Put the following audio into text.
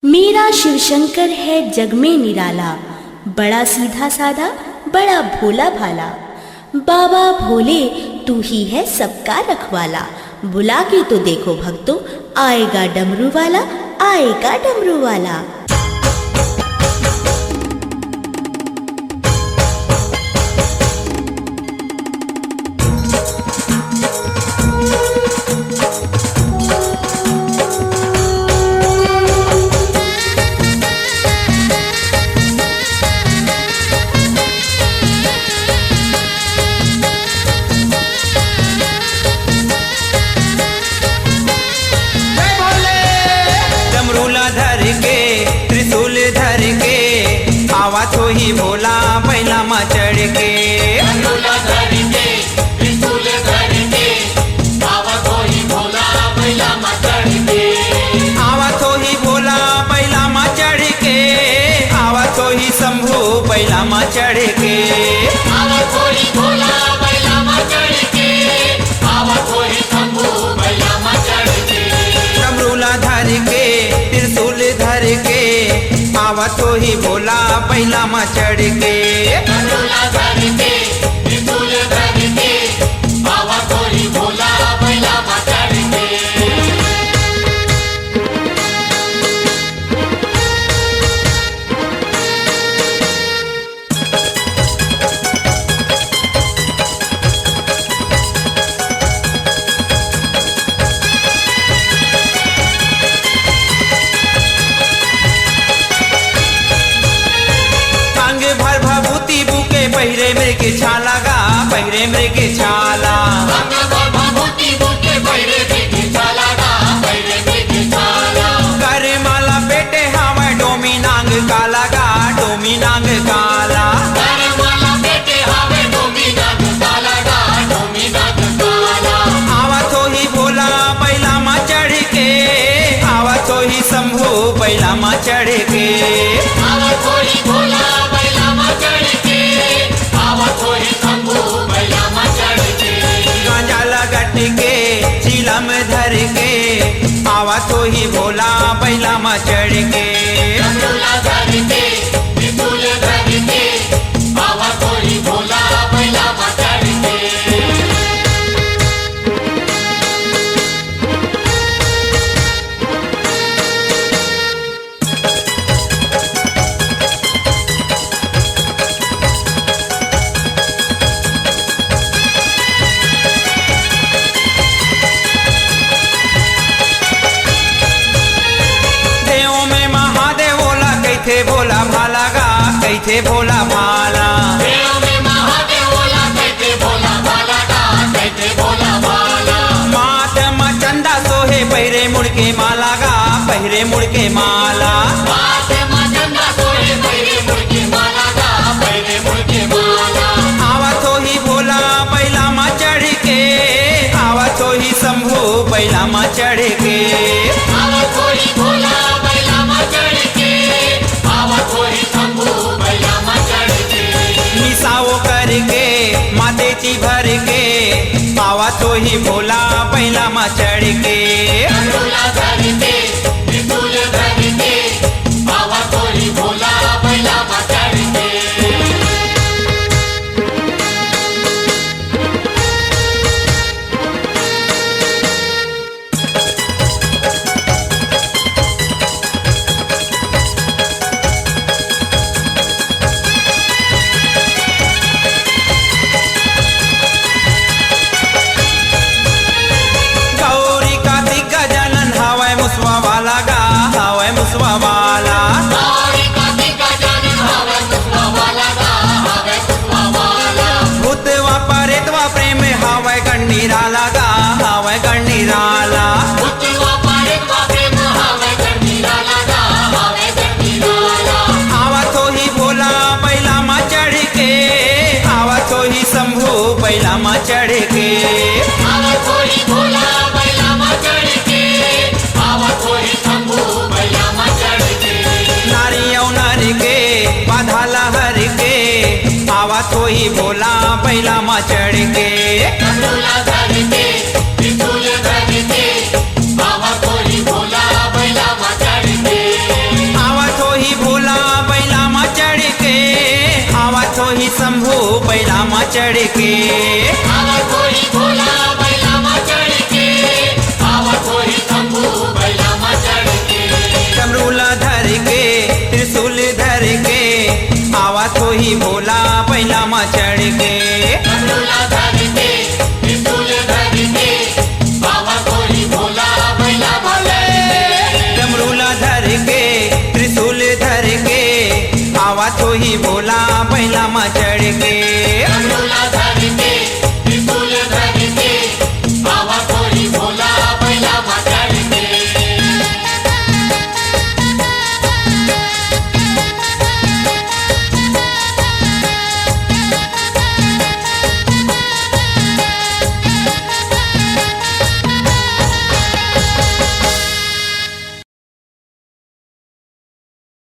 मेरा शिव शंकर है जग में निराला, बड़ा सीधा साधा बड़ा भोला भाला। बाबा भोले तू ही है सबका रखवाला, बुला के तो देखो भक्तों आएगा डमरू वाला, आएगा डमरू वाला। तो ही भोला बैला मा चढ़ के डमरूला धर के त्रिशूल धर के आवा तो ही भोला बैला मा चढ़ के आवा तो ही भोला बैला मा चढ़ के आवा तो ही शंभू बैला मा चढ़ के आवा तो ही भोला बैला मा चढ़ के आवा तो ही शंभू बैला मा चढ़ के डमरूला धर के त्रिशूल धर के आवा तो ही भोला बैला मा चढ़ के डमरूला धर के त्रिशूल धर के आवा तो ही भोला बैला मा चढ़ के। पहिरे मृग छाला गा पहिरे मृग छाला कर माला बेटे हवा डोमी नांग काला गा डोमी नांग काला आवा तो ही भोला बैला मा चढ़ के आवा तो ही शंभू बैला मा चढ़ के आवा तो ही भोला बैला मा चढ़ के आवा तो ही शंभू बैला मा चढ़ के गांजा लगट के चिलम धर के आवा तो ही भोला बैला मा चढ़ के डमरूला धर के त्रिशूल धर के आवा तो ही भोला बैला मा चढ़ के। कैथे भोला भाला गा कैथे भोला भाला मात मा चंदा सोहे पहिरे मुड़के माला गा पहिरे मुड़के माला आवा तो ही भोला बैला मा चढ़ के आवा तो ही शंभू बैला मा चढ़ के आवा तो ही भोला बैला मा चढ़ के आवा तो ही शंभू बैला मा चढ़ के मिसाओ करके मातेची भर के आवा तो ही भोला बैला मा चढ़ के डमरूला धर के त्रिशूल धर के आवा तो ही भोला बैला मा चढ़ के। मुसवा वाला भूतवा परेतवा प्रेम हवै गंडीराला गा हवै गंडीराला आवा तो ही भोला बैला मा चढ़ के आवा तो ही शंभू बैला मा चढ़ के आवा तो ही भोला बैला मा चढ़ के आवा तो ही शंभू बैला मा चढ़ के नारियों नर के बाधा लहर के आवा तो ही भोला बैला मा चढ़ के डमरूला धर के त्रिशूल धर के आवा तो ही भोला बैला मा चढ़ के। चढ़ के आवत होई भोला बैलामा चढ़ के आवत होई शंभू बैलामा चढ़ के डमरूला धर के त्रिशूल धर के आवत होई भोला बैलामा चढ़ के डमरूला धर